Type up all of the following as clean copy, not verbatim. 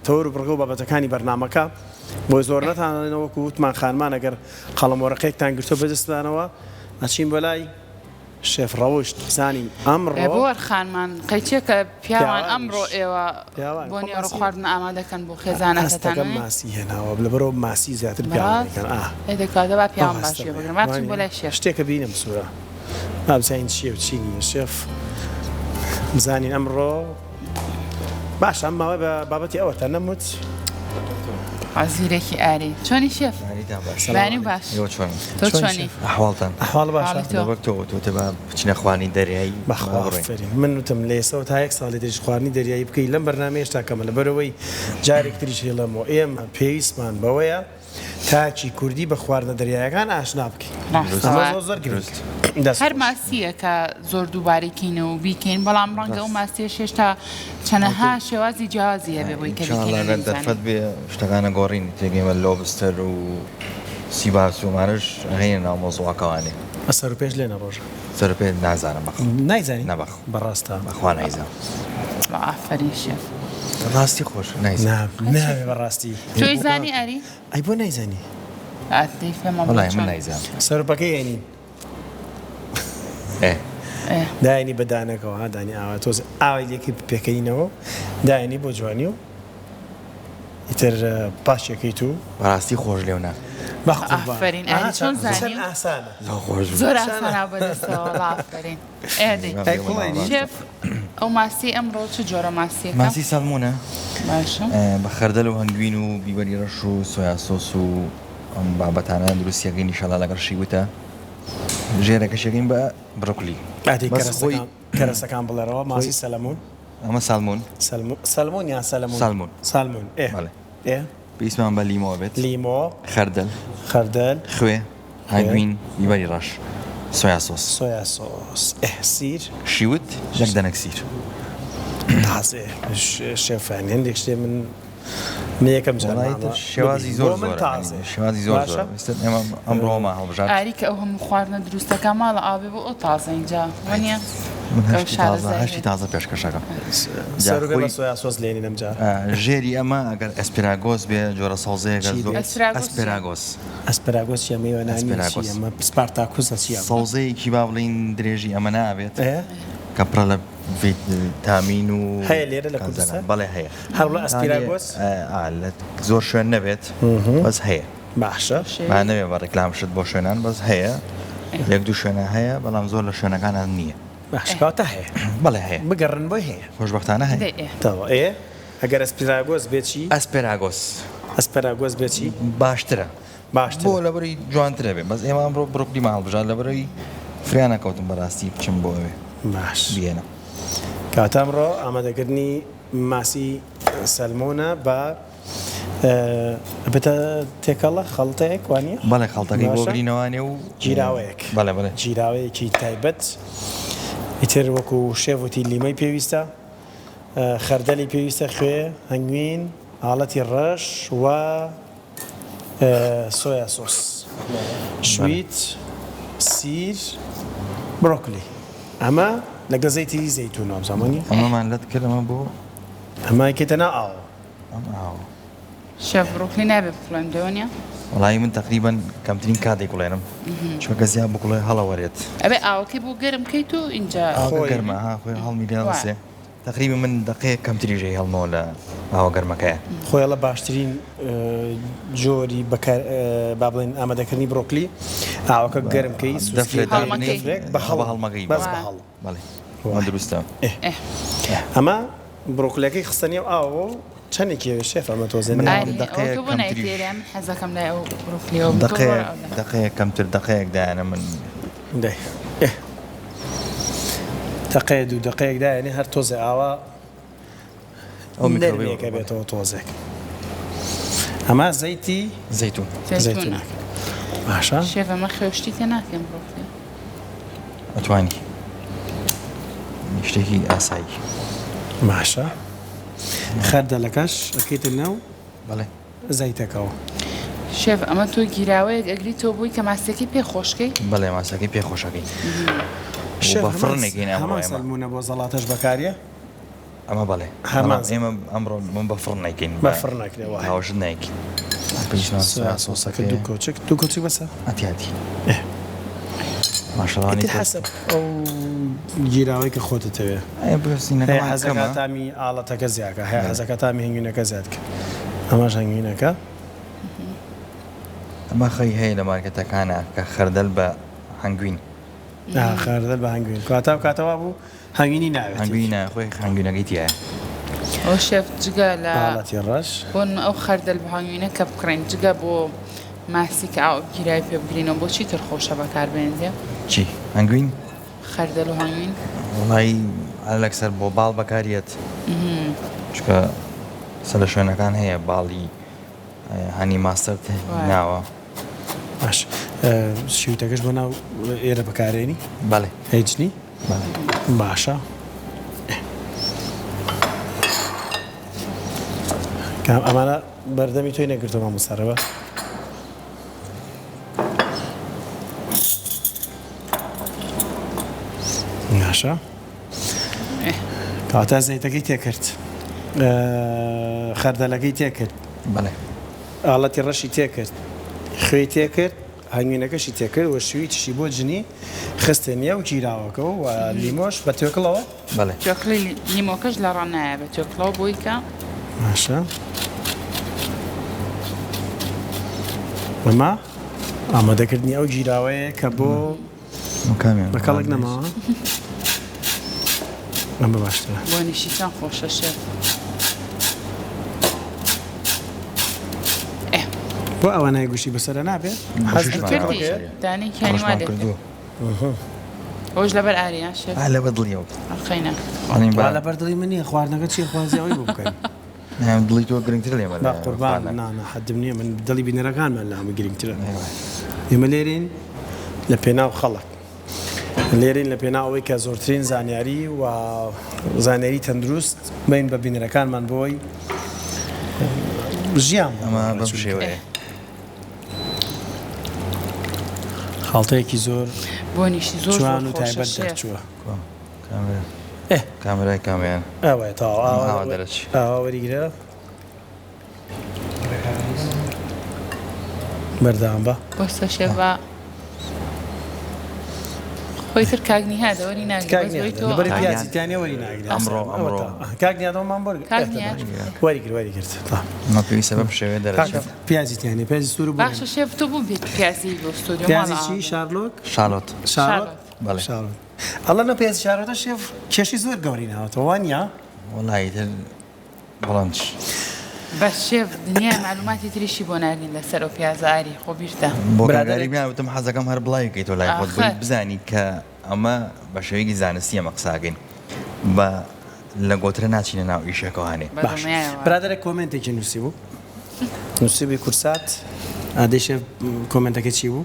تەور و بڕگە و بابەتەکانی بەرنامەکە بۆی زۆر نەتانەوە وتمان خانمان ئەگەر قەڵەمۆڕەکەیەکتان گرتو بەدەستدانەوە ئەچین بەلای شێف ڕەوشت زانین ئەمڕۆ بۆ خانمان قەیچێکە پیاوان ئەمڕۆ ئێوە بۆ نێڕ خواردن ئامادەکەن بۆ خێزانەکەتان ماسی هێناوە لە بەرەو ماسی زیاتر پیاوەکەن دەکاتە با پیاوان باشێ بگرن ماچین بۆ لای شێف شتێکە بینم سوورە بابزین چیە و چی نیە شێف بزانین ئەمڕۆ باش ئەم ماوەی بە بابەتی ئەوەتە نەموت حەزیرێکی ئاری چۆنی شێف بانی باش تۆ چۆنی ئەحواڵتان ئەحواڵ باشە وەک تۆ بە بچینە خوانی دەریایی بەخوافرین من وتم لێسەوە تا یەک ساڵی دەژ خواردنی دەریایی بکەی لەم بەرنامەیەشتا کەمە لە بەرەوەی جارێک تریش هێڵەمەوە ئێمە پێویستمان بەوەیە تاچی کوردی بە خواردنە دەریایەکان ئاشنا بکەین زۆر گرنگە هەر ماسیە کە زۆر دووبارێکینە و بیکەین بەڵام ڕەنگە ئەو ماسیە شێشتا چەنەها شێوازی جیازی هەبێ بۆی کە دەرفەت بێ شتەکانە گۆڕین تێگەیمە لۆبستەر و سیباس و مارش هەیە ناو مۆزوعەکەوانێ ئەسەر و پێش لێنە ڕۆژە سەر پێ نازانم بەخ نایزانی نەبەخ بەڕاستە بەخوا نایزانم ئافرین شێف ڕاستی خۆش نایزانم ناوێ بەڕاستی تۆی زانی ئەری ئەی بۆ نایزانی ئاتەی فێمە وەڵای من نایزانم سەرۆپەکەی هێنین داینی بەدانەکەەوە ها دانی ئاوا تۆز ئاوای لێکی پێکەینەوە داینی بۆ جوانی و ئیتر پاشێکی تو ڕاستی خۆش لێونا ئافرین ئەری چۆن زانی ئاسانە زۆر ئاسانە بەدەستەوە ئافرین ئێدەی شێف ئەو ماسی ئەمڕۆ چ جۆرە ماسیەکە ماسی سەلمونە باشە بە خەردەل و هەنگوین و بیبەری ڕەش و سۆیا سۆس و ئەم بابەتانە دروستیەکەی نیشەڵا لەگەڵ شیوتە ژێرەکەشەکەین بە بڕۆکلی کەرەسەکان بڵێرەوە ماسی سەلمون ئەمە سالمون سەلمون یان سەلمون سالمون پێویستمان بە لیمۆ بێت لیمۆ خەردەل خوێ هەنگوین بیبەری ڕەش سۆیا سۆس سیر شیوت یەک دەنەک سیر تازێ شێفان هەندێک شتێ من یەکەم شێوازی زۆر شێوازی زۆر ئێمە ئەمڕۆمە هەڵبژار ئاریکە ئەو هەموو خواردنە دروستەکە ماڵە ئاوێ بۆ ئەو تازە اینجا وەنیە هەشتی تازە پێشکەشەکە سۆیا سۆس لێنی نەمجار ژێری ئەمە ئەگەر ئەسپراگۆس بێ جۆرە سەوزەیەگە ئەسپراگۆس چیە میوەنانی ئەمە سپارتاکوس چیە سەوزەیەکی با بڵین درێژی ئەمە نابێت کە پڕە لە ڤیتامین و هەیە لێرە لە کوردستان بەڵێ هەیە هەر بڵێ ئەسپراگۆس زۆر شوێن نەبێت بەس هەیە باشە نەوێ بە ڕێکلام شت بۆ شوێنان بەس هەیە یەک دوو شوێنە هەیە بەڵام زۆر لە شوێنەکانان نییە باشکاتە هەیە بەڵێ هەیە بگەڕن بۆی هەیە خۆشبەختانە هەیە ئەگەر ئەسپراگۆس بێچی ئەسپراگۆس بێچی باشترە بۆ لەبەری جوانترە بێ بەس ئێمە ئەمڕۆ بڕۆکلی ماڵبژار لەبەرەوەی فریانە کەوتم بەڕاستی بچم بۆ ئەوێ باش بێنە کاتەمڕۆ ئامادەکردنی ماسی سەلمونە بە بێتە تێکەڵە خەڵتەیەک وانە بەڵێ خەڵتەکەی بۆ گرینەوانێ و جیراوەیەک بەڵێ جیراوەیەکی تایبەت ئیتر وەکو شێڤوتی لیمەی پێویستە خەردەلی پێویستە خوێ هەنگوین حاڵەتی ڕەش و سۆیا سۆس شویت سیر بڕۆکلی ئەمە لەگە زەیتی زەیتون ئەمزانانی ئەمەمان لەت کردەمە بۆ ئەمایکێتە نا ئاو شێف بڕۆکلی نابێت بڵێم دەوەنیە وڵی من تقریبان کەمترین کاتێک وڵێنم چۆکە زیاد بکڵێ هەڵەوەرێت ئەبێ ئاوەکەی بۆ گەرم کەیت و اینجا گەرمە خۆی هەڵمی لێسێ تقریبا من دقەیە کەمتریژەی هەڵمەوە لە ئاوە گەرمەکەیە خۆی لە باشترین جۆری با بڵێن ئامادەکردنی بڕۆکلی ئاوەکە گەرمکەی بە هەڵمەکەی بەس بەهەڵ بەڵێ دروستە ئەمە بڕۆکلەکەی خستنی و ئاوە چەندێکی شێف ئەمە تۆزێن حەزەکەم لای ئەو دقەیە کەمتر دقەیەک دایانە من دقەیە دوو دقەیەک دایانێ هەر تۆزێ ئاوا نەرمێکە بێتەوە تۆزێک ئەمە زەیتی زەیتون باشە شێف ئەمە خێوشتی تێ ناکەم بڕۆکلی ئەتوانی شتێکی ئاسایی باشە خەردەلەکەش ئەکەیتە ناو بەڵێ زەیتەکەەوە شێف ئەمە تۆ گیراوەیەک ئەگریتەوە بووی کە ماسەکەی پێخۆشکەی بەڵێ ماسەکەی پێخۆشەکەی بە فڕنێکین سەلمونە بۆ زەڵاتەش بەکاریە ئەمە بەڵێ هەمان ئێمە ئەمڕۆ من بە فڕ نایکەین بە فڕ ناکرێ وای هاوشت نایکەین سۆسەکە دوو کۆچێک بەسە ئەتیاتی ماشەڵانی حەسەب ئەو گیراوەی کە خۆتتەوێ هەیە حەزەکە تامی ئاڵەتەکە زیاکە هەیە حەزەکە تامی هەنگوینەکە زیادکە ئەمەش هەنگوینەکە ئەمە خەی هەیە لە مارکەتەکانە کە خەردەل بە هەنگوین خەردەل بە هەنگوین کاتاو کاتەوە بوو هەنگوینی ناوێت هەنگوینە خۆی هەنگوینەکەی تایە ئەو شێف جگە لە حاڵەتی ڕەش بۆن ئەو خەردەل بەهانگوینە کە بکڕین جگە بۆ ماسی کە ئاو گیرای پێ بگرینەوە بۆچی تر خۆشە بەکاربێنێ چی هەنگوین خەردەل و هەنگوین وڵی ئەلەکسەر بۆ باڵ بەکارێت چکە سە لە شوێنەکان هەیە باڵی هەنی ماستەر ناوە باش شیوتەکەش بۆ ناو ئێرە بەکارێنی بەڵێ هیچنی باشە ئەمانە بەردەمی تۆی نەگرتەوە مامۆستارەوە باشە کاتە زەیتەکەی تێکرد خەردەلەکەی تێکرد بەڵێ ئاڵەتی ڕەشی تێکرد خوێی تێکرد هەنگوینەکەشی تێکرد و شووی تشی بۆ جنی خستێ نیە و گیراوەکەەوە و لیمۆش بە تێکڵەوە بەڵێ چۆکلی لیمۆکەش لە ڕەنایە بە تۆکڵەوە بۆی کە باشە ئەمە ئامادەکردنی ئەو گیراوەیە کە بۆ بەکەڵک نەماوە ئەمە باشترە بۆ نیشیچان خۆشە شێف بۆ ئەوانای گوشی بەسەرە نابێت دانی کیانی وا دێت ئەوش لەبەر ئاریان شێف لە بەدڵیەوە ئەڵخەینە لە بەردڵی منی خواردنەکە چی خوازیەوەی بۆ بکەین دڵی تۆ گرنگتر لێمە با قوربان نانە حەدم نییە من دڵی بینەرەکانمان لە هەموو گرنگترە ئێمە لێرین لە پێناو خەڵک لێرین لە پێناوەوەی کە زۆرترین زانیاری و زانیاری تەندروست بین بە بینەرەکانمان بۆی ژیان ئەمە بەم شێوەیە خاڵتەیەکی زۆر بۆ نیشی زۆر جوان و تایبەت دەرچووە کامێرای کامیان ئەوەیە ئاوا دەرەچی ئاوا وەریگرە بەردەوام بە بۆستە شێڤە خۆی تر کاگنی هادەوەری ناگرێت پیازیتیانە وەری ناگرێت ئەمڕۆ کاگنیادەوەمان بۆ وەریگرت مەپێوی سەبەب شێوێ دەرەچێت پیازیتیانێ پیازی سوور بوو باشە شێف تۆ بوو بێت پیازی بۆ ستۆدیۆ پیازی چی شارلۆک شالۆت بەڵێ شارلۆت ئەڵە نە پیازی شارلۆتە شێف کێشی زۆر گەوری ناوەتەوە وانە وڵی تر بەڵام بەس شێف دنیا معلوماتی تریشی بۆ ناگرین لەسەر ئەو پیازاری خۆ بیرتە بۆ کارگەریان وتم حەزەکەم هەر بڵایکەی تۆ لای خۆت بزانی کە ئەمە بە شێوەیەکی زانستی ئەمە قساگەین بە لە گۆترە ناچینە ناو ئیشەکەوانێ باش برادرە کۆمنتێکی نووسی بوو نووسیبی کورسات ئادێشە کۆمنتەکە چی بوو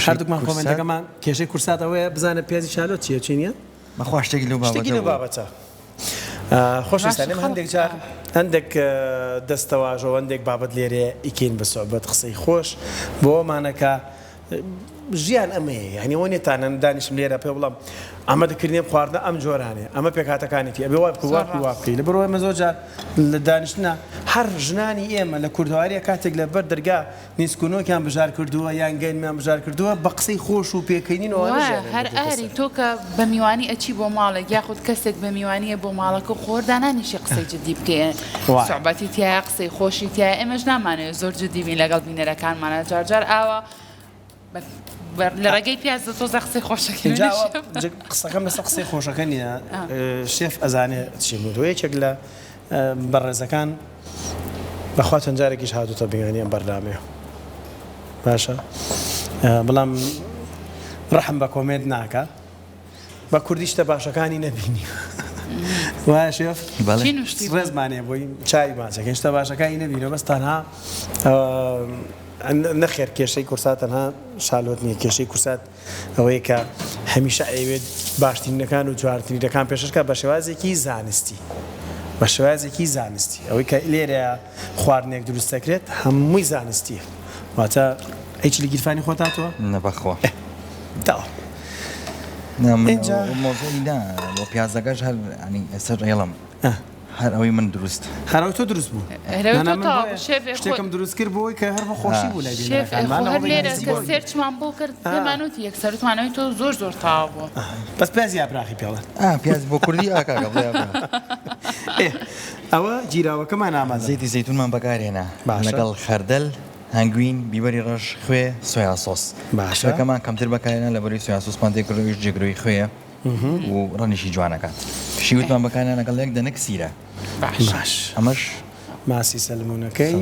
هەردووکمان کۆمنتەکەمان کێشەی کورسات ئەوەیە بزانە پیازی شالۆت چیە چی نییە بەخوا شتێکی لەو بابەتە خۆشویستانێ هەندێک جار هەندێک دەستەواژەوە هەندێک بابەت لێرێ ئیکەین بە سۆحبەت قسەی خۆش بۆ ئەمانەکە ژیان ئەمەیە یعنی ئەوە نێتانە دانیشم لێرە پێ بڵام ئامادەکردنی خواردنە ئەم جۆرانێ ئەمە پێکاتەکانێتی ئەبێ وای وا بکەی لە بەرەوەی مە زۆر جار لە دانیشتنە هەر ژنانی ئێمە لە کوردەواریە کاتێک لە بەر دەرگا نیسکۆنۆکیان بژار کردووە یان گەنمیان بژار کردووە بە قسەی خۆش و پێکەینینەوە هەر ئاری تۆ کە بە میوانی ئەچی بۆ ماڵێک یاخود کەسێک بە میوانیە بۆ ماڵەکە خۆردانانیشی قسەی جدی بکەین سوحبەتی تایە قسەی خۆشی تایە ئێمەش نامانێت زۆر جدی بین لەگەڵ بینەرەکانمانە جارجار ئاوە لە ڕێگەی پیاز تۆزە قسەی خۆشەکەی قسەکەم لەسەر قسەی خۆشەکە نیە شێف ئەزانێت چی بوو یەکێک لە بەڕێزەکان بەخوا چەند جارێکیش هاتوتە بیانیان بەردامێ باشە بەڵام ڕەحم بە کۆمنت ناکە بە کوردی شتە باشەکانی نەبینی وایە شێف ڕێزمانێ بۆی چای ماچەکەی شتە باشەکانی نەبینەوە بەس تەنها نەخێر کێشەی کورسات تەنها شالۆت نییە کێشەی کورسات ئەوەیە کە هەمیشە ئەوێت باشترینەکان و جوانترینەکان پێشەکە بە شێوازێکی زانستی بە شێوازێکی زانستی ئەوەی کە لێرە خواردنێک دروست دەکرێت هەمووی زانستیە واتە هیچ لە گیرفانی خۆتاتەوە نەبەخوا مۆزۆی نا بۆ پیازەکەش هەر ینی ئێستا ڕێڵم هەر ئەوەی من دروست هەراوی تۆ دروست بوو شتێکم دروست کرد بۆی کە هەر بە خۆشی بوو لای هەر لێرە کە سێرچمان بۆ کرد دەمانوتی یەکسەرتوانەوەی تۆ زۆر تاوا بووە بەس پیازی ئاپراخی پێڵێن پیاز بۆ کوردی ئاکاکە ئەوە جیراوەکەمان ئامادە زەیتی زەیتونمان بەکارهێنا لەگەڵ خەردەل هەنگوین بیبەری ڕەش خوێ سۆیا سۆس باشەکەمان کەمتر بەکارهێنا لەبەری سۆیا سۆسمان تێکردەوەیش جێگرۆی خوێ و ڕەنیشی جوانەکات شیوتمان بەکارهێنا لەگەڵ یەک دەنە کسیرە باش ئەمەش ماسی سەلمونەکەی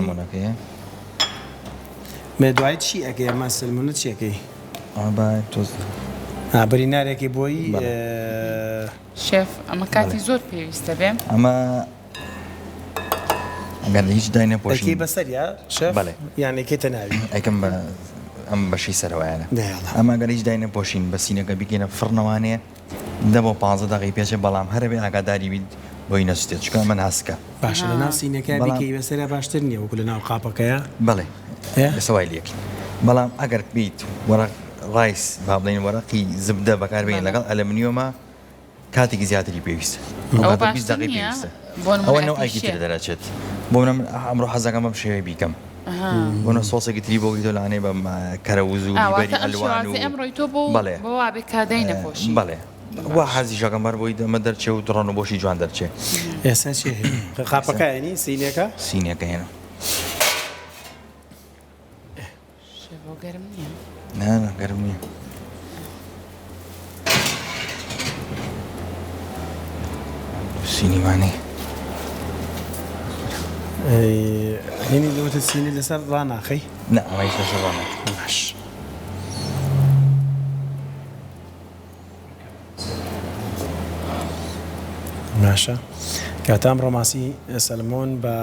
مێدوای چی ئەەکەی ئەمە سلمونە چیەکەی تۆز بەرینارێکی بۆی شێف ئەمە کاتی زۆر پێویستە بێم ئەمە ئەگەر هیچ دای نەپۆشی بەسەریا شێف بەڵێ یانێ کێتە ناوی ئەیکەم بە ئەم بەشی سەرەوەیانە ئەمە گەر هیچ دای نەپۆشین بە سینەکە بگەینە فڕنەوانەیە دە بۆ 15 دقی پێشە بەڵام هەرەبێ ئاگاداری بیت بۆی نەسوێت چکە من هەسکە باشە لە ناو سینەکە بکەی بەسەرە باشتر نییە وەکو لە ناو قاپەکەیە بەڵێ لەسەوای لێکی بەڵام ئەگەر بیت وەرە ڕایس با بڵین وەرەقی زبدە بەکاربێن لەگەڵ ئەلەمنیۆمە کاتێکی زیاتری پێویستە 20 دقی پێویستە ئەوە نەو ئایکی تر دەرەچێت بۆ منە ئەمڕۆ حەزەکەم بەم شێوەیە بیکەم بۆنە سۆسێکی تری بۆ گیتۆ لەوانەیە بە کەرەوز و بیبەری ئەلوان و ئەمڕۆی تۆ بۆ وابێ کادەی نەپۆشی بەڵێ وا حەزی شەکەمبەر بۆی دەمە دەرچێ و دڕۆن و بۆشی جوان دەرچێ ئێستا چی قاپەکەیانی سینەکە هێنا گەرم نییە نه گەرم نییە سینیمانی هێنی لەوتە سینی لەسەر ڕناخەی نه ئەوەی لەسەر ڕانە باش باشە کاتام ڕۆماسی سەلمۆن بە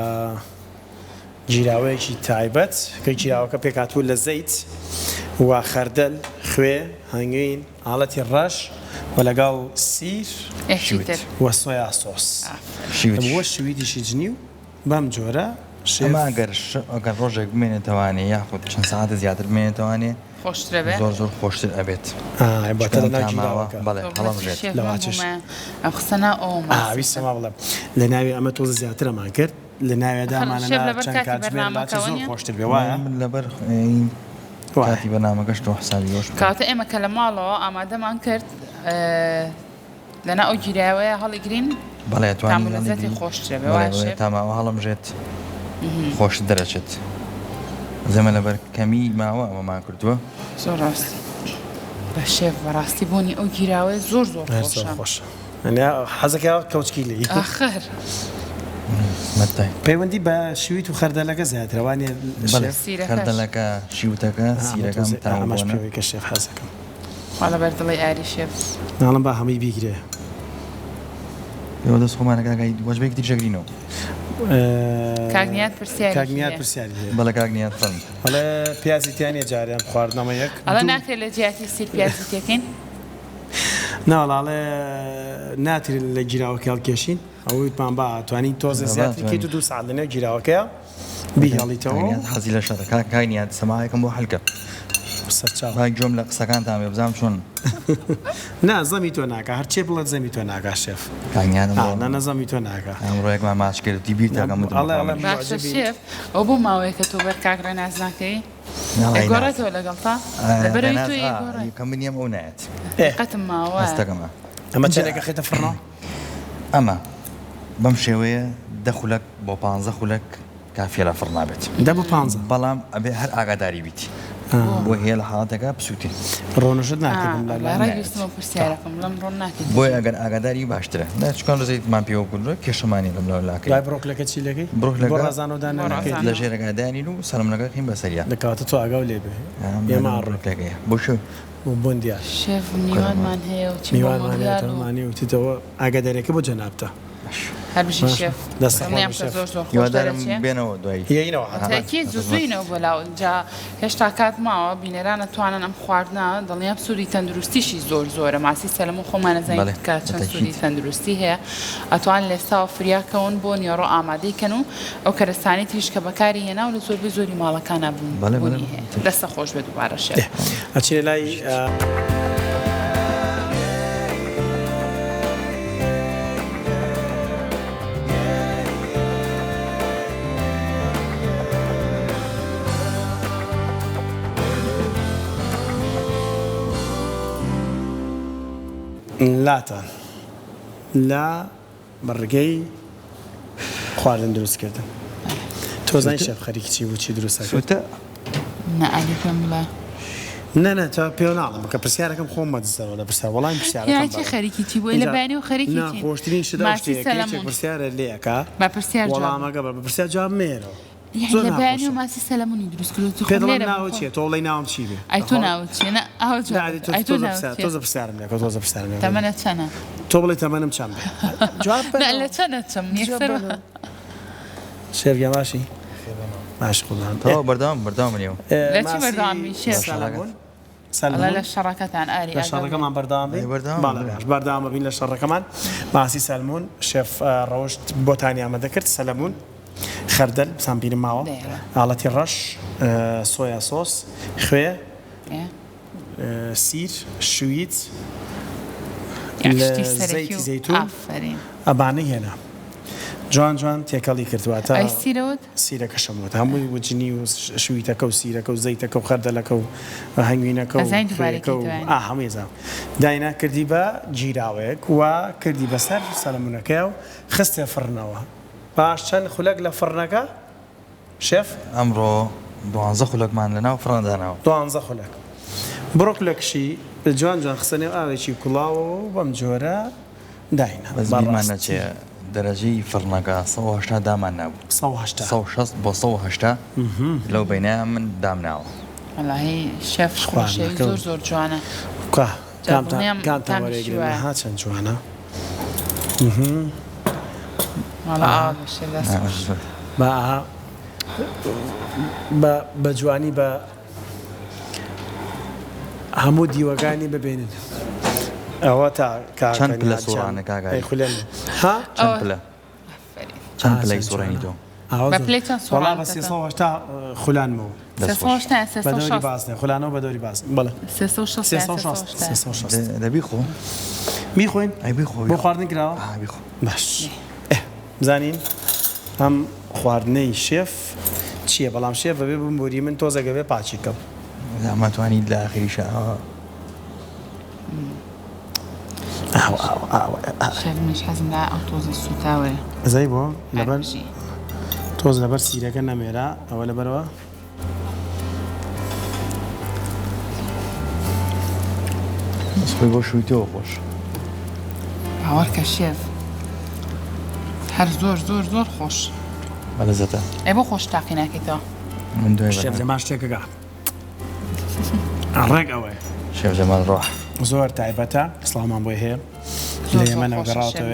جیراوەیەکی تایبەت کە جیراوەکە پێکاتوو لە زەیت و خەردەل خوێ هەنگوین ئاڵەتی ڕەش و لەگەڵ سیر وە سۆیا سۆس وە شویدیشی جنی و بەم جۆرە ئەمە ئەگەر ڕۆژێک بمێنێتوانێ یاخود چەند ساعتە زیاتر بمێنێتوانێ زۆر خۆشتر ئەبێت ئەم قسەنا ئەویستەما بڵێم لە ناوی ئەمە تۆز زیاترەمان کرد لە ناوێدامانە چەند کاتژمێر زۆر خۆشتر بێ وایە لەبەر کاتی بەنامەکەش تۆ حسابیۆش کاتە ئێمە کە لە ماڵەوە ئامادەمان کرد لەنا ئەو گیراوەیە هەڵیگرین بەڵێ تامولەزەتی خۆشترە بێ تاماوە هەڵمژێت خۆش دەرەچێت زەمە لەبەر کەمی ماوە ئەمەمان کردووە زۆر ڕاست بە شێف بەڕاستی بوونی ئەو گیراوەیە زۆر خۆشە حەزەکە کەوچکی لی ئاخر پەیوەندی بە شویت و خەردەلەکە زیاترەوانێ خەردەلەکە شیوتەکە سیرەکەم تامەشکە شێف حەزەکەم واڵە بەردڵی ئاری شێف ناڵم با هەمووی بیگرێ ئێوە دەست خۆمانەکەگای وەجبێکی تریژەگرینەوە کاگنیات پرسیاری بەڵە کاگنیات فەرم هەڵێ پیازیتیانە جاریان خواردنەوە یەک ئەڵە ناکرێت لە جیاتی سیر پیازی تێکەین ناڵاڵێ ناترین لە گیراوەکە هەڵکێشین ئەویتمان با توانین تۆزە زیاترکەیت و 2 ساعت لەنێو گیراوەکەیە بیهێڵیتەوە حەزی لە شەڕە کاگنیات سەماعەکەم بۆ هەڵکە گوۆم لە قسەکانتان بێ بزانم چۆن نا زەمی تۆ ناکە هەرچێ بڵێت زەمی تۆ ناکە شێف نەزەمی تۆ ناکە ئەمڕۆیەکمان ماچکردی بیرتەکەم باشە شێف ئەو بۆ ماوەیە کە تۆ بەرکاکرە ناز ناکەی گۆڕێتەوە لەگەڵتا لەبەرەوەی تۆ کەم بنیەم ئەو نایەت قەتم ماوە هەستەکەمە ئەمە چێنێکە خێتە فڕنەوە ئەمە بەم شێوەیە 10 خولەک بۆ 15 خولەک کافیە لە فڕنابێت بەڵام ئەبێ هەر ئاگاداری بیتی بۆ هەیە لە حاڵەتەکە بسووتین ڕۆنەشت ناکەم بۆی ئەگەر ئاگاداری باشترە چکان ڕزیتمان پێوە کردوە کێشەمانی لەم لاکە بڕۆکلەکە چی لەگەی ڕازانەدان لە ژێرەکەدانی و سەرمەکە خیم بەسەریا لەکاتە تۆ ئاگاو لێ بێ ئێمە ڕۆکلەکەیە بۆ شو بۆندیا شێف میوانمان هەیە و میوانمانێتمانی وتیتەوە ئاگادارێکە بۆ جەنابتە هەربژی شێف هیوادارم بێنەوە دوایی زووینەوە بۆ لاوجا هێشتا کات ماوە بینەرانە توانن ئەم خواردنا دڵنیام سووری تەندروستیشی زۆرە ماسی سەلم و خۆمانەزانین کە چەند سووری تەندروستی هەیە ئەتوان لێستاوە فریاکەون بۆ نیۆڕۆ ئامادەیکەن و ئەو کەرەستانی تریش کە بەکاری هێنا و لە زۆری ماڵەکانە بوونی هەیە دەستە خۆش بێت دووبارە شێف ئەچێ لای لاتان لا بەڕگەی خواردن دروستکردن تۆزانی شەف خەریکی چی بوو چی دروستە سوتە نەعالی پێم بڵێ نه تا پێ ناڵم کە پرسیارەکەم خۆم مەدەستەوە لە پرسیار وەڵامی یان چی خەریکی چی بووی لە بەیانی و خەریکی چی ناخۆشترین شدا شتێک پرسیارە لێەکە بە پرسیار وەڵامەکە بە پرسیار جواب مێرەوە لە بەیانی و ماسی سەلەمونی دروست کرد و پێ دەڵێم ناوە چییە تۆ وڵی ناوم چی بێ ئەی تۆ ناوت چیە نە تۆزە پرسیارم لێکە تۆزە پرسیارم لێ تەمەنە چەنە تۆ بڵێ تەمەنم چەند بێ جواب لە چەنە چەم یەکسەر شێفگە باشی باش قوڵان تەواو بەردەوام منێەوە لە چی بەردەوامی شێف سەلمون لە شەڕەکەتان ئاری لە شەڕەکەمان بەردەوام بەردەوامە بین لە شەڕەکەمان ماسی سەلمون شێف ڕەوشت بۆتانی ئامادە کرد سەلمون خەردەل سامبیرم ماوە ئاڵەتی ڕەش سۆیا سۆس خوێ سیر شویت زەیتی زەیتون ئەبانەی هێنا جوان جوان تێکەڵی کردواتە ئەی سیرەوت سیرەکە شەموت هەمووی وجنی و شویتەکە و سیرەکە و زەیتەکە و خەردەلەکە و هەنگوینەکە و هەمووی زام داینا کردی بە جیراوەیەک و کردی بەسەر سەلمونەکە و خستێ فڕنەوە باش چەند خولەک لە فڕنەکە شێف ئەمڕۆ 12 خولەکمان لەناو فڕەندانەوە 12 خولەک بڕۆک لە کشی جوان جوان خستنێ ئاوێکی کوڵاوە و بەم جۆرە داینا بەزمان نەچێ دەرەجەی فڕنەکە 180 دامان نبوو 160 بۆ 180 لەو بینایان من دامناوە وەڵاهی شێف خۆشەوی زۆر زۆر جوانە کامتان وەرەگرێ ها چەند جوانە بە جوانی بە هەموو دیوەکانی ببێنن ئەوە تا چەند پلە سوڕانە کاگای ها چەند پلەی سوڕێنی تۆ وەڵام بە 380 خولانمەوە بەدەوری باسنێ خولانەوە بەدەوری باس بڵێ 360 دەبی خۆ بیخۆین بۆ خواردن کراوە باش بزانین ئەم خواردنەی شێف چییە بەڵام شێف بەبێ بمبوری من تۆزەگە بێ پاچی کەم ئەمەتوانیت لە ئاخریشە شێفمش حەزم لە ئەو تۆزە سوتاوەیە زەی بۆ لەبەر تۆز لەبەر سیرەکە نەمێرا ئەوە لەبەرەوە خۆی بۆ شوویتەوە خۆش باوەڕکە شێف هەر زۆر زۆر زۆر خۆش بەلەزەتە ئەی بۆ خۆش تاقی ناکەیتەوە من دوای شێف جەمال شتێکەکە ڕێک ئەوەیە شێف جەمال ڕۆح زۆر تایبەتە سڵامان بۆی هەیە لە ئێمەەوە گەڕاوتەوە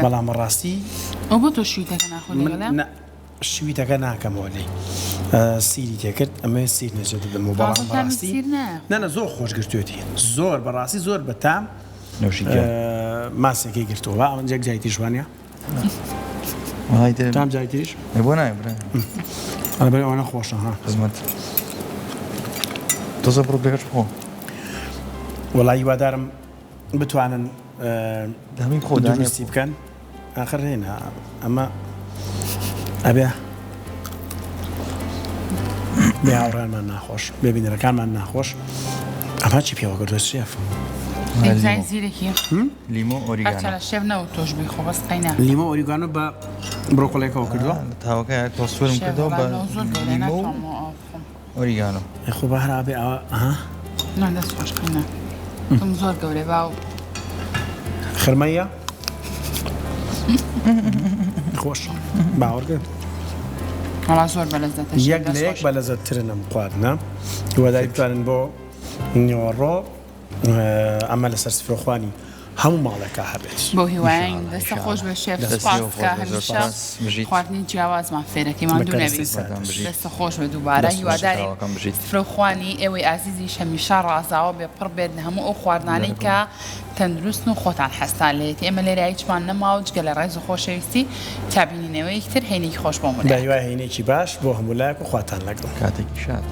بەڵام بەڕاستی ئەو بۆ تۆ شویتەکە ناخۆ شویتەکە ناکەمەوە لێ سیری تێکرد ئەمە سیر نەجێت بم بەڵام بەڕاستی نانە زۆر خۆشگرتوێتی زۆر بەڕاستی زۆر بەتام ماسێکی گرتووە ئەمە جێک جایتی جوانە تام جایتیش بۆ نایە ئەبەر ئەوە نەخۆشە ها خزمەت تۆزە بڕۆ بێگەش بخۆ وەڵی هیوادارم بتوانن دامی خۆ دروستی بکەن ئاخر هێنا ئەمە ئەبێ بێ هاوڕانمان ناخۆش بێبینەرەکانمان ناخۆش ئەمە چی پێوە کردوە شێف زیرێکی لیمۆ ئۆریگانۆ شێف نەوە تۆش بخۆ بەس قەینا لیمۆ ئۆریگانۆ بە بڕۆکۆڵێکەوە کردووە تاوەکە تۆ سوورم کردەوە بە لیمۆ ئۆریگانۆ خۆ بە هەرابێ ئەوە دەست خۆش قەینا تم زۆر گەورێ باو خرمەیە خۆش باوەڕکرد وەڵا زۆر بەلەزەتە یەک لە یەک بەلەزەتترن ئەم خواردنە هیواداری بتوانن بۆ نیوەڕۆ ئەمە لەسەر سفرۆخوانی هەموو ماڵێکە هەبێت بۆ هیوایین دەستە خۆش بە شێف سپاسکە هەمیشە خواردنی جیاوازمان فێرەکەمان دوو نەبێت دەستە خۆش بە دووبارە هیواداری سفرۆخوانی ئێوەی عزیزیش هەمیشە ڕازاوە بێ پڕ بێت لە هەموو ئەو خواردانەی کە تەندروست و خۆتان حەستان لێت ئێمە لێرە هیچمان نەماوە جگە لە ڕێز و خۆشەویستی چابینینەوەی یەکتر هێنێکی خۆش بۆ منە هینێکی باش بۆ هەموو لایەک و خواتان لەگەڵ کاتێکی شاد